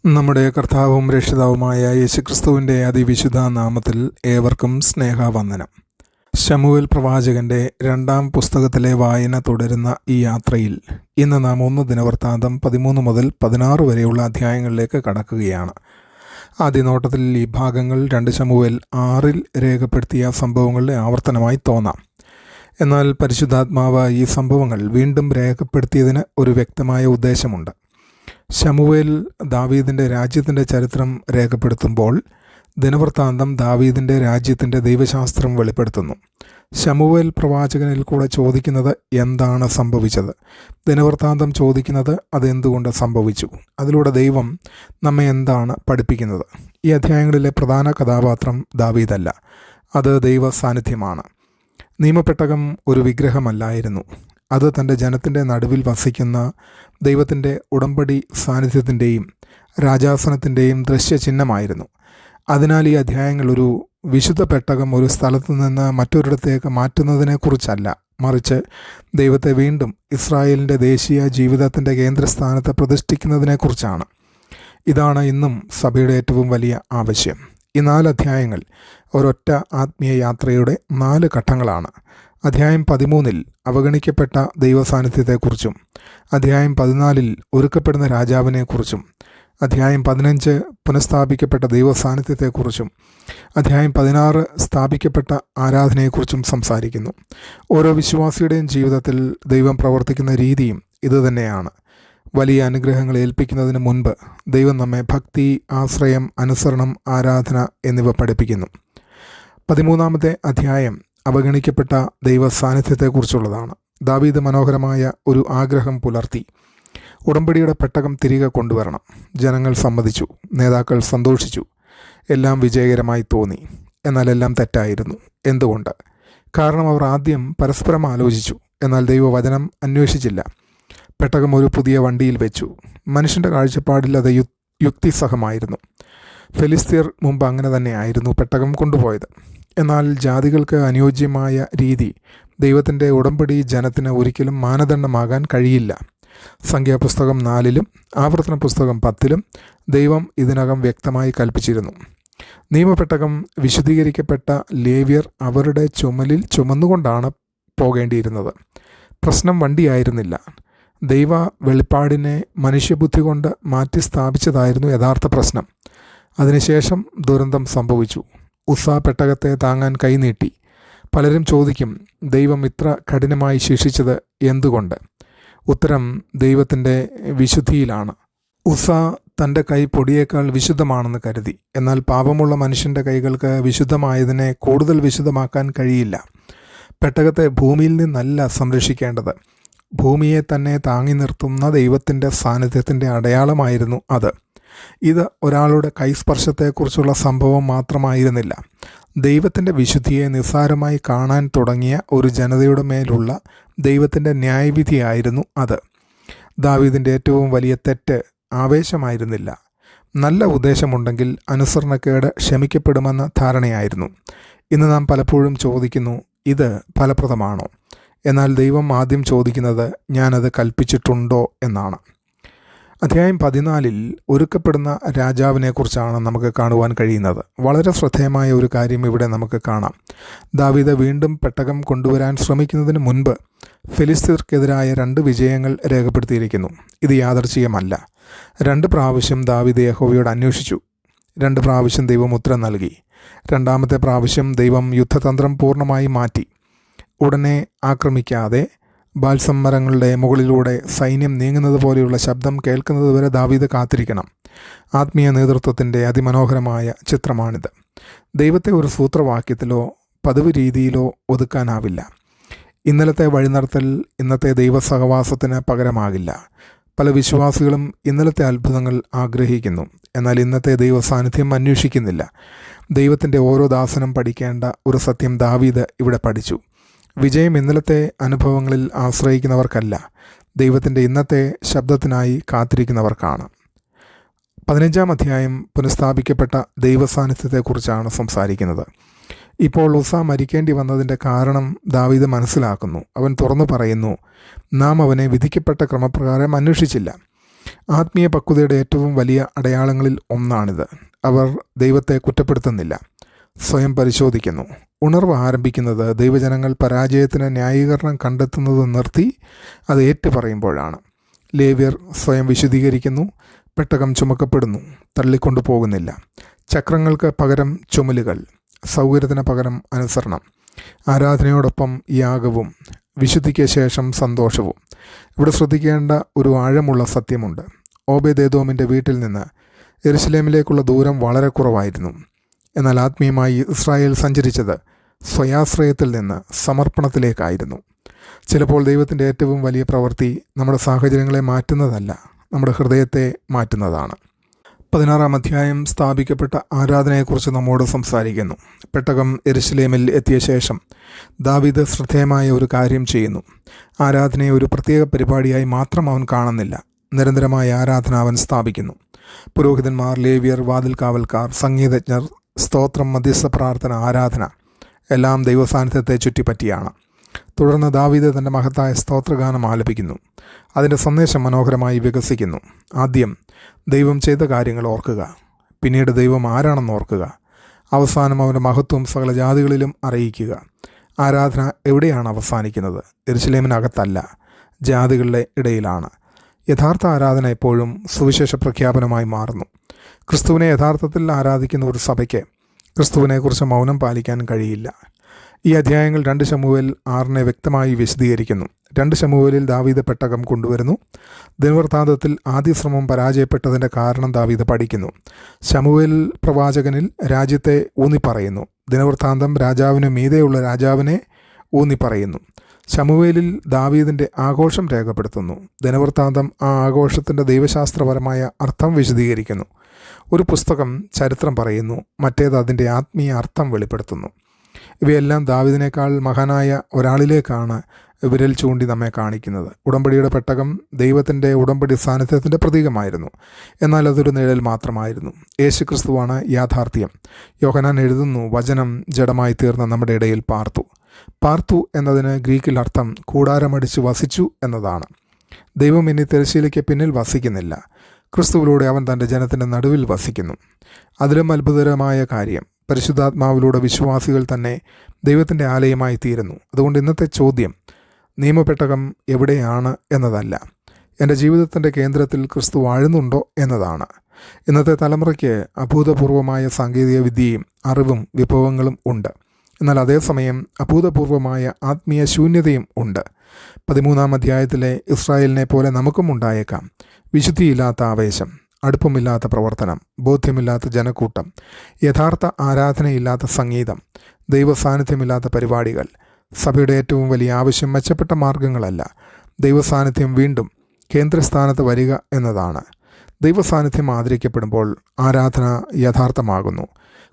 നമ്മുടെ കർത്താവും രക്ഷിതാവുമായ യേശുക്രിസ്തുവിൻ്റെ അതിവിശുദ്ധ നാമത്തിൽ ഏവർക്കും സ്നേഹവന്ദനം. ശമൂവേൽ പ്രവാചകൻ്റെ 2-ാം പുസ്തകത്തിലെ വായന തുടരുന്ന ഈ യാത്രയിൽ ഇന്ന് നാം 1 ദിനവൃത്താന്തം 13 മുതൽ 16 വരെയുള്ള അധ്യായങ്ങളിലേക്ക് കടക്കുകയാണ്. ആദ്യ നോട്ടത്തിൽ ഈ ഭാഗങ്ങൾ 2 ശമൂവേൽ 6-ൽ രേഖപ്പെടുത്തിയ സംഭവങ്ങളുടെ ആവർത്തനമായി തോന്നാം. എന്നാൽ പരിശുദ്ധാത്മാവ് ഈ സംഭവങ്ങൾ വീണ്ടും രേഖപ്പെടുത്തിയതിന് ഒരു വ്യക്തമായ ഉദ്ദേശമുണ്ട്. ശമൂവേൽ ദാവീദിൻ്റെ രാജ്യത്തിൻ്റെ ചരിത്രം രേഖപ്പെടുത്തുമ്പോൾ ദിനവൃത്താന്തം ദാവീദിൻ്റെ രാജ്യത്തിൻ്റെ ദൈവശാസ്ത്രം വെളിപ്പെടുത്തുന്നു. ശമൂവേൽ പ്രവാചകനിൽ കൂടെ ചോദിക്കുന്നത് എന്താണ് സംഭവിച്ചത്, ദിനവൃത്താന്തം ചോദിക്കുന്നത് അതെന്തുകൊണ്ട് സംഭവിച്ചു, അതിലൂടെ ദൈവം നമ്മെ എന്താണ് പഠിപ്പിക്കുന്നത്. ഈ അധ്യായങ്ങളിലെ പ്രധാന കഥാപാത്രം ദാവീദല്ല, അത് ദൈവ സാന്നിധ്യമാണ്. നിയമപ്പെട്ടകം ഒരു വിഗ്രഹമല്ലായിരുന്നു, അത് തൻ്റെ ജനത്തിൻ്റെ നടുവിൽ വസിക്കുന്ന ദൈവത്തിൻ്റെ ഉടമ്പടി സാന്നിധ്യത്തിൻ്റെയും രാജാസനത്തിൻ്റെയും ദൃശ്യചിഹ്നമായിരുന്നു. അതിനാൽ ഈ അധ്യായങ്ങൾ ഒരു വിശുദ്ധ പെട്ടകം ഒരു സ്ഥലത്തു നിന്ന് മറ്റൊരിടത്തേക്ക് മാറ്റുന്നതിനെക്കുറിച്ചല്ല, മറിച്ച് ദൈവത്തെ വീണ്ടും ഇസ്രായേലിൻ്റെ ദേശീയ ജീവിതത്തിൻ്റെ കേന്ദ്രസ്ഥാനത്ത് പ്രതിഷ്ഠിക്കുന്നതിനെക്കുറിച്ചാണ്. ഇതാണ് ഇന്നും സഭയുടെ ഏറ്റവും വലിയ ആവശ്യം. ഈ 4 അധ്യായങ്ങൾ ഒരൊറ്റ ആത്മീയ യാത്രയുടെ 4 ഘട്ടങ്ങളാണ്. അധ്യായം 13-ൽ അവഗണിക്കപ്പെട്ട ദൈവസാന്നിധ്യത്തെക്കുറിച്ചും, അധ്യായം 14-ൽ ഒരുക്കപ്പെടുന്ന രാജാവിനെക്കുറിച്ചും, അധ്യായം 15 പുനഃസ്ഥാപിക്കപ്പെട്ട ദൈവസാന്നിധ്യത്തെക്കുറിച്ചും, അധ്യായം 16 സ്ഥാപിക്കപ്പെട്ട ആരാധനയെക്കുറിച്ചും സംസാരിക്കുന്നു. ഓരോ വിശ്വാസിയുടെയും ജീവിതത്തിൽ ദൈവം പ്രവർത്തിക്കുന്ന രീതിയും ഇതുതന്നെയാണ്. വലിയ അനുഗ്രഹങ്ങൾ ഏൽപ്പിക്കുന്നതിന് മുൻപ് ദൈവം നമ്മെ ഭക്തി, ആശ്രയം, അനുസരണം, ആരാധന എന്നിവ പഠിപ്പിക്കുന്നു. 13-ാമത്തെ അധ്യായം അവഗണിക്കപ്പെട്ട ദൈവ സാന്നിധ്യത്തെക്കുറിച്ചുള്ളതാണ്. ദാവീദ് മനോഹരമായ ഒരു ആഗ്രഹം പുലർത്തി. ഉടമ്പടിയുടെ പെട്ടകം തിരികെ കൊണ്ടുവരണം. ജനങ്ങൾ സമ്മതിച്ചു, നേതാക്കൾ സന്തോഷിച്ചു, എല്ലാം വിജയകരമായി തോന്നി. എന്നാൽ എല്ലാം തെറ്റായിരുന്നു. എന്തുകൊണ്ട്? കാരണം അവർ ആദ്യം പരസ്പരം ആലോചിച്ചു, എന്നാൽ ദൈവവചനം അന്വേഷിച്ചില്ല. പെട്ടകം ഒരു പുതിയ വണ്ടിയിൽ വെച്ചു. മനുഷ്യൻ്റെ കാഴ്ചപ്പാടിൽ അത് യുക്തിസഹമായിരുന്നു. ഫെലിസ്തീർ മുമ്പ് അങ്ങനെ തന്നെയായിരുന്നു പെട്ടകം കൊണ്ടുപോയത്. എന്നാൽ ജാതികൾക്ക് അനുയോജ്യമായ രീതി ദൈവത്തിൻ്റെ ഉടമ്പടി ജനത്തിന് ഒരിക്കലും മാനദണ്ഡമാകാൻ കഴിയില്ല. സംഖ്യാപുസ്തകം 4-ലും ആവർത്തന പുസ്തകം 10-ലും ദൈവം ഇതിനകം വ്യക്തമായി കൽപ്പിച്ചിരുന്നു. നിയമപ്പെട്ടകം വിശുദ്ധീകരിക്കപ്പെട്ട ലേവ്യർ അവരുടെ ചുമലിൽ ചുമന്നുകൊണ്ടാണ് പോകേണ്ടിയിരുന്നത്. പ്രശ്നം വണ്ടിയായിരുന്നില്ല. ദൈവ വെളിപ്പാടിനെ മനുഷ്യബുദ്ധി കൊണ്ട് മാറ്റി സ്ഥാപിച്ചതായിരുന്നു യഥാർത്ഥ പ്രശ്നം. അതിനുശേഷം ദുരന്തം സംഭവിച്ചു. ഉസ്സ പെട്ടകത്തെ താങ്ങാൻ കൈനീട്ടി. പലരും ചോദിക്കും, ദൈവം ഇത്ര കഠിനമായി ശിക്ഷിച്ചത് എന്തുകൊണ്ട്? ഉത്തരം ദൈവത്തിൻ്റെ വിശുദ്ധിയിലാണ്. ഉസ്സ തൻ്റെ കൈ പൊടിയേക്കാൾ വിശുദ്ധമാണെന്ന് കരുതി. എന്നാൽ പാപമുള്ള മനുഷ്യൻ്റെ കൈകൾക്ക് വിശുദ്ധമായതിനെ കൂടുതൽ വിശുദ്ധമാക്കാൻ കഴിയില്ല. പെട്ടകത്തെ ഭൂമിയിൽ നിന്നല്ല സംരക്ഷിക്കേണ്ടത്, ഭൂമിയെ തന്നെ താങ്ങി നിർത്തുന്ന ദൈവത്തിൻ്റെ സാന്നിധ്യത്തിൻ്റെ അടയാളമായിരുന്നു അത്. ഇത് ഒരാളുടെ കൈസ്പർശത്തെക്കുറിച്ചുള്ള സംഭവം മാത്രമായിരുന്നില്ല. ദൈവത്തിൻ്റെ വിശുദ്ധിയെ നിസ്സാരമായി കാണാൻ തുടങ്ങിയ ഒരു ജനതയുടെ മേലുള്ള ദൈവത്തിൻ്റെ ന്യായവിധിയായിരുന്നു അത്. ദാവീദിൻ്റെ ഏറ്റവും വലിയ തെറ്റ് ആവേശമായിരുന്നില്ല. നല്ല ഉദ്ദേശമുണ്ടെങ്കിൽ അനുസരണക്കേട് ക്ഷമിക്കപ്പെടുമെന്ന ധാരണയായിരുന്നു. ഇന്ന് നാം പലപ്പോഴും ചോദിക്കുന്നു, ഇത് ഫലപ്രദമാണോ? എന്നാൽ ദൈവം ആദ്യം ചോദിക്കുന്നത് ഞാനത് കൽപ്പിച്ചിട്ടുണ്ടോ എന്നാണ്. അധ്യായം 14-ൽ ഒരുക്കപ്പെടുന്ന രാജാവിനെക്കുറിച്ചാണ് നമുക്ക് കാണുവാൻ കഴിയുന്നത്. വളരെ ശ്രദ്ധേയമായ ഒരു കാര്യം ഇവിടെ നമുക്ക് കാണാം. ദാവീദ് വീണ്ടും പെട്ടകം കൊണ്ടുവരാൻ ശ്രമിക്കുന്നതിന് മുൻപ് ഫെലിസ്തീർക്കെതിരായ 2 വിജയങ്ങൾ രേഖപ്പെടുത്തിയിരിക്കുന്നു. ഇത് യാദർച്ഛികമല്ല. 2 പ്രാവശ്യം ദാവീദ് യഹോവയോട് അന്വേഷിച്ചു. 2 പ്രാവശ്യം ദൈവം ഉത്തരം നൽകി. 2-ാമത്തെ പ്രാവശ്യം ദൈവം യുദ്ധതന്ത്രം പൂർണ്ണമായി മാറ്റി. ഉടനെ ആക്രമിക്കാതെ ബാൽസം മരങ്ങളുടെ മുകളിലൂടെ സൈന്യം നീങ്ങുന്നത് പോലെയുള്ള ശബ്ദം കേൾക്കുന്നതുവരെ ദാവീദ് കാത്തിരിക്കണം. ആത്മീയ നേതൃത്വത്തിൻ്റെ അതിമനോഹരമായ ചിത്രമാണിത്. ദൈവത്തെ ഒരു സൂത്രവാക്യത്തിലോ പതിവ് രീതിയിലോ ഒതുക്കാനാവില്ല. ഇന്നലത്തെ വഴിനടത്തൽ ഇന്നത്തെ ദൈവസഹവാസത്തിന് പകരമാകില്ല. പല വിശ്വാസികളും ഇന്നലത്തെ അത്ഭുതങ്ങൾ ആഗ്രഹിക്കുന്നു, എന്നാൽ ഇന്നത്തെ ദൈവ സാന്നിധ്യം അന്വേഷിക്കുന്നില്ല. ദൈവത്തിൻ്റെ ഓരോ ദാസനും പഠിക്കേണ്ട ഒരു സത്യം ദാവീദ് ഇവിടെ പഠിച്ചു. വിജയം ഇന്നലത്തെ അനുഭവങ്ങളിൽ ആശ്രയിക്കുന്നവർക്കല്ല, ദൈവത്തിൻ്റെ ഇന്നത്തെ ശബ്ദത്തിനായി കാത്തിരിക്കുന്നവർക്കാണ്. 15-ാം അധ്യായം പുനഃസ്ഥാപിക്കപ്പെട്ട ദൈവസാന്നിധ്യത്തെക്കുറിച്ചാണ് സംസാരിക്കുന്നത്. ഇപ്പോൾ ഉസ്സ മരിക്കേണ്ടി വന്നതിൻ്റെ കാരണം ദാവീദ് മനസ്സിലാക്കുന്നു. അവൻ തുറന്നു പറയുന്നു, നാം അവനെ വിധിക്കപ്പെട്ട ക്രമപ്രകാരം അന്വേഷിച്ചില്ല. ആത്മീയ പക്വതയുടെ ഏറ്റവും വലിയ അടയാളങ്ങളിൽ ഒന്നാണിത്. അവർ ദൈവത്തെ കുറ്റപ്പെടുത്തുന്നില്ല, സ്വയം പരിശോധിക്കുന്നു. ഉണർവ് ആരംഭിക്കുന്നത് ദൈവജനങ്ങൾ പരാജയത്തിന് ന്യായീകരണം കണ്ടെത്തുന്നത് നിർത്തി അത് ഏറ്റുപറയുമ്പോഴാണ്. ലേവ്യർ സ്വയം വിശുദ്ധീകരിക്കുന്നു, പെട്ടകം ചുമക്കപ്പെടുന്നു, തള്ളിക്കൊണ്ടു പോകുന്നില്ല. ചക്രങ്ങൾക്ക് പകരം ചുമലുകൾ, സൗകര്യത്തിന് പകരം അനുസരണം, ആരാധനയോടൊപ്പം യാഗവും, വിശുദ്ധിക്ക് ശേഷം സന്തോഷവും. ഇവിടെ ശ്രദ്ധിക്കേണ്ട ഒരു ആഴമുള്ള സത്യമുണ്ട്. ഓബേദേദോമിൻ്റെ വീട്ടിൽ നിന്ന് യെരുശലേമിലേക്കുള്ള ദൂരം വളരെ കുറവായിരുന്നു. എന്നാൽ ആത്മീയമായി ഇസ്രായേൽ സഞ്ചരിച്ചത് സ്വയാശ്രയത്തിൽ നിന്ന് സമർപ്പണത്തിലേക്കായിരുന്നു. ചിലപ്പോൾ ദൈവത്തിൻ്റെ ഏറ്റവും വലിയ പ്രവൃത്തി നമ്മുടെ സാഹചര്യങ്ങളെ മാറ്റുന്നതല്ല, നമ്മുടെ ഹൃദയത്തെ മാറ്റുന്നതാണ്. 16-ാം അധ്യായം സ്ഥാപിക്കപ്പെട്ട ആരാധനയെക്കുറിച്ച് നമ്മോട് സംസാരിക്കുന്നു. പെട്ടകം യെരുശലേമിൽ എത്തിയ ശേഷം ദാവീദ് ശ്രദ്ധേയമായ ഒരു കാര്യം ചെയ്യുന്നു. ആരാധനയെ ഒരു പ്രത്യേക പരിപാടിയായി മാത്രം അവൻ കാണുന്നില്ല, നിരന്തരമായ ആരാധന അവൻ സ്ഥാപിക്കുന്നു. പുരോഹിതന്മാർ, ലേവ്യർ, വാതിൽ കാവൽക്കാർ, സംഗീതജ്ഞർ, സ്തോത്രം, മധ്യസ്ഥ പ്രാർത്ഥന, ആരാധന എല്ലാം ദൈവസാന്നിധ്യത്തെ ചുറ്റിപ്പറ്റിയാണ്. തുടർന്ന് ദാവീദ് തൻ്റെ മഹത്തായ സ്തോത്രഗാനം ആലപിക്കുന്നു. അതിൻ്റെ സന്ദേശം മനോഹരമായി വികസിക്കുന്നു. ആദ്യം ദൈവം ചെയ്ത കാര്യങ്ങൾ ഓർക്കുക, പിന്നീട് ദൈവം ആരാണെന്ന് ഓർക്കുക, അവസാനം അവൻ്റെ മഹത്വം സകല ജാതികളിലും അറിയിക്കുക. ആരാധന എവിടെയാണ് അവസാനിക്കുന്നത്? യെരുശലേമിനകത്തല്ല, ജാതികളുടെ ഇടയിലാണ്. യഥാർത്ഥ ആരാധന എപ്പോഴും സുവിശേഷ പ്രഖ്യാപനമായി മാറുന്നു. ക്രിസ്തുവിനെ യഥാർത്ഥത്തിൽ ആരാധിക്കുന്ന ഒരു സഭയ്ക്ക് ക്രിസ്തുവിനെക്കുറിച്ച് മൗനം പാലിക്കാൻ കഴിയില്ല. ഈ അധ്യായങ്ങൾ 2 ശമൂവേൽ 6 വ്യക്തമായി വിശദീകരിക്കുന്നു. 2 ശമൂവേലിൽ ദാവീദ് പെട്ടകം കൊണ്ടുവരുന്നു. ദിനവൃത്താന്തത്തിൽ ആദ്യ ശ്രമം പരാജയപ്പെട്ടതിൻ്റെ കാരണം ദാവീദ് പഠിക്കുന്നു. ശമൂവേൽ പ്രവാചകനിൽ രാജ്യത്തെ ഊന്നിപ്പറയുന്നു. ദിനവൃത്താന്തം രാജാവിന് മീതെയുള്ള രാജാവിനെ ഊന്നിപ്പറയുന്നു. ശമൂവേലിൽ ദാവീദിൻ്റെ ആഘോഷം രേഖപ്പെടുത്തുന്നു. ദിനവൃത്താന്തം ആ ആഘോഷത്തിൻ്റെ ദൈവശാസ്ത്രപരമായ അർത്ഥം വിശദീകരിക്കുന്നു. ഒരു പുസ്തകം ചരിത്രം പറയുന്നു, മറ്റേത് അതിൻ്റെ ആത്മീയ അർത്ഥം വെളിപ്പെടുത്തുന്നു. ഇവയെല്ലാം ദാവീദിനേക്കാൾ മഹാനായ ഒരാളിലേക്കാണ് വിരൽ ചൂണ്ടി നമ്മെ കാണിക്കുന്നത്. ഉടമ്പടിയുടെ പെട്ടകം ദൈവത്തിൻ്റെ ഉടമ്പടി സാന്നിധ്യത്തിൻ്റെ പ്രതീകമായിരുന്നു. എന്നാൽ അതൊരു നിഴൽ മാത്രമായിരുന്നു. യേശുക്രിസ്തുവാണ് യാഥാർത്ഥ്യം. യോഹന്നാൻ എഴുതുന്നു, വചനം ജഡമായി തീർന്ന നമ്മുടെ ഇടയിൽ പാർത്തു. പാർത്തു എന്നതിന് ഗ്രീക്കിൽ അർത്ഥം കൂടാരമടിച്ച് വസിച്ചു എന്നതാണ്. ദൈവം ഇനി തിരശ്ശീലയ്ക്ക് പിന്നിൽ വസിക്കുന്നില്ല. ക്രിസ്തുവിലൂടെ അവൻ തൻ്റെ ജനത്തിൻ്റെ നടുവിൽ വസിക്കുന്നു. അതിലും അത്ഭുതകരമായ കാര്യം, പരിശുദ്ധാത്മാവിലൂടെ വിശ്വാസികൾ തന്നെ ദൈവത്തിൻ്റെ ആലയമായി തീരുന്നു. അതുകൊണ്ട് ഇന്നത്തെ ചോദ്യം നിയമപെട്ടകം എവിടെയാണ് എന്നതല്ല, എൻ്റെ ജീവിതത്തിൻ്റെ കേന്ദ്രത്തിൽ ക്രിസ്തു വാഴുന്നുണ്ടോ എന്നതാണ്. ഇന്നത്തെ തലമുറയ്ക്ക് അഭൂതപൂർവമായ സാങ്കേതിക വിദ്യയും അറിവും വിഭവങ്ങളും ഉണ്ട്. എന്നാൽ അതേസമയം അഭൂതപൂർവമായ ആത്മീയ ശൂന്യതയും ഉണ്ട്. 13-ാം അധ്യായത്തിലെ ഇസ്രായേലിനെ പോലെ നമുക്കും ഉണ്ടായേക്കാം വിശുദ്ധിയില്ലാത്ത ആവേശം, അടുപ്പമില്ലാത്ത പ്രവർത്തനം, ബോധ്യമില്ലാത്ത ജനക്കൂട്ടം, യഥാർത്ഥ ആരാധനയില്ലാത്ത സംഗീതം, ദൈവസാന്നിധ്യമില്ലാത്ത പരിപാടികൾ. സഭയുടെ ഏറ്റവും വലിയ ആവശ്യം മെച്ചപ്പെട്ട മാർഗങ്ങളല്ല, ദൈവസാന്നിധ്യം വീണ്ടും കേന്ദ്രസ്ഥാനത്ത് വരിക എന്നതാണ്. ദൈവസാന്നിധ്യം ആദരിക്കപ്പെടുമ്പോൾ ആരാധന യഥാർത്ഥമാകുന്നു,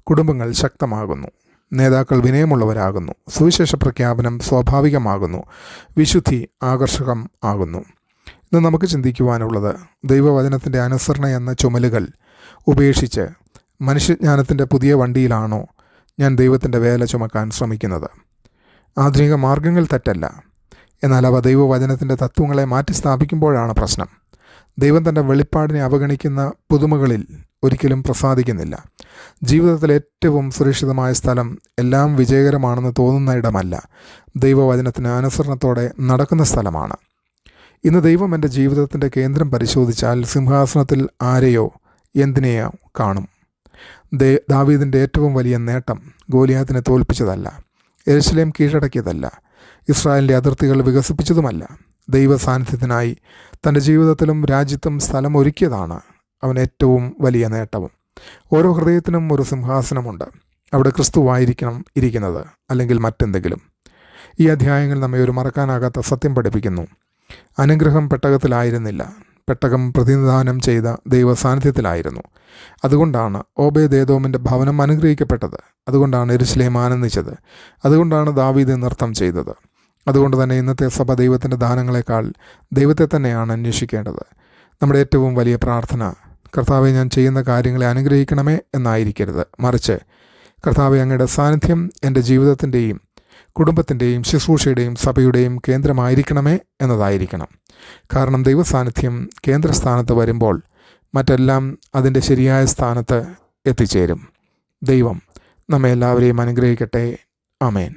കുടുംബങ്ങൾ ശക്തമാകുന്നു, നേതാക്കൾ വിനയമുള്ളവരാകുന്നു, സുവിശേഷ പ്രഖ്യാപനം സ്വാഭാവികമാകുന്നു, വിശുദ്ധി ആകർഷകം ആകുന്നു. ഇന്ന് നമുക്ക് ചിന്തിക്കുവാനുള്ളത്, ദൈവവചനത്തിൻ്റെ അനുസരണ എന്ന ചുമലുകൾ ഉപേക്ഷിച്ച് മനുഷ്യജ്ഞാനത്തിൻ്റെ പുതിയ വണ്ടിയിലാണോ ഞാൻ ദൈവത്തിൻ്റെ വേല ചുമക്കാൻ ശ്രമിക്കുന്നത്? ആധുനിക മാർഗങ്ങൾ തെറ്റല്ല, എന്നാൽ അവ ദൈവവചനത്തിൻ്റെ തത്വങ്ങളെ മാറ്റി സ്ഥാപിക്കുമ്പോഴാണ് പ്രശ്നം. ദൈവം തൻ്റെ വെളിപ്പാടിനെ അവഗണിക്കുന്ന പുതുമകളിൽ ഒരിക്കലും പ്രസാദിക്കുന്നില്ല. ജീവിതത്തിലെ ഏറ്റവും സുരക്ഷിതമായ സ്ഥലം എല്ലാം വിജയകരമാണെന്ന് തോന്നുന്ന ഇടമല്ല, ദൈവവചനത്തിന് അനുസരണത്തോടെ നടക്കുന്ന സ്ഥലമാണ്. ഇന്ന് ദൈവം എൻ്റെ ജീവിതത്തിൻ്റെ കേന്ദ്രം പരിശോധിച്ചാൽ സിംഹാസനത്തിൽ ആരെയോ എന്തിനെയോ കാണും. ദാവീദിൻ്റെ ഏറ്റവും വലിയ നേട്ടം ഗോലിയാത്തിനെ തോൽപ്പിച്ചതല്ല, യെരുശലേം കീഴടക്കിയതല്ല, ഇസ്രായേലിൻ്റെ അതിർത്തികൾ വികസിപ്പിച്ചതുമല്ല. ദൈവ സാന്നിധ്യത്തിനായി തൻ്റെ ജീവിതത്തിലും രാജ്യത്തും സ്ഥലം ഒരുക്കിയതാണ് അവൻ ഏറ്റവും വലിയ നേട്ടവും. ഓരോ ഹൃദയത്തിനും ഒരു സിംഹാസനമുണ്ട്. അവിടെ ക്രിസ്തുവായിരിക്കണം ഇരിക്കുന്നത്, അല്ലെങ്കിൽ മറ്റെന്തെങ്കിലും. ഈ അധ്യായങ്ങൾ നമ്മെ ഒരു മറക്കാനാകാത്ത സത്യം പഠിപ്പിക്കുന്നു. അനുഗ്രഹം പെട്ടകത്തിലായിരുന്നില്ല, പെട്ടകം പ്രതിനിധാനം ചെയ്ത ദൈവ സാന്നിധ്യത്തിലായിരുന്നു. അതുകൊണ്ടാണ് ഓബേദേദോമിൻ്റെ ഭവനം അനുഗ്രഹിക്കപ്പെട്ടത്. അതുകൊണ്ടാണ് യെരുശലേം ആനന്ദിച്ചത്. അതുകൊണ്ടാണ് ദാവീദ് നൃത്തം ചെയ്തത്. അതുകൊണ്ട് തന്നെ ഇന്നത്തെ സഭ ദൈവത്തിൻ്റെ ദാനങ്ങളെക്കാൾ ദൈവത്തെ തന്നെയാണ് അന്വേഷിക്കേണ്ടത്. നമ്മുടെ ഏറ്റവും വലിയ പ്രാർത്ഥന, കർത്താവെ ഞാൻ ചെയ്യുന്ന കാര്യങ്ങളെ അനുഗ്രഹിക്കണമേ എന്നായിരിക്കരുത്. മറിച്ച്, കർത്താവെ അങ്ങയുടെ സാന്നിധ്യം എൻ്റെ ജീവിതത്തിൻ്റെയും കുടുംബത്തിൻ്റെയും ശുശ്രൂഷയുടെയും സഭയുടെയും കേന്ദ്രമായിരിക്കണമേ എന്നതായിരിക്കണം. കാരണം ദൈവസാന്നിധ്യം കേന്ദ്രസ്ഥാനത്ത് വരുമ്പോൾ മറ്റെല്ലാം അതിൻ്റെ ശരിയായ സ്ഥാനത്ത് എത്തിച്ചേരും. ദൈവം നമ്മെ എല്ലാവരെയും അനുഗ്രഹിക്കട്ടെ. ആമേൻ.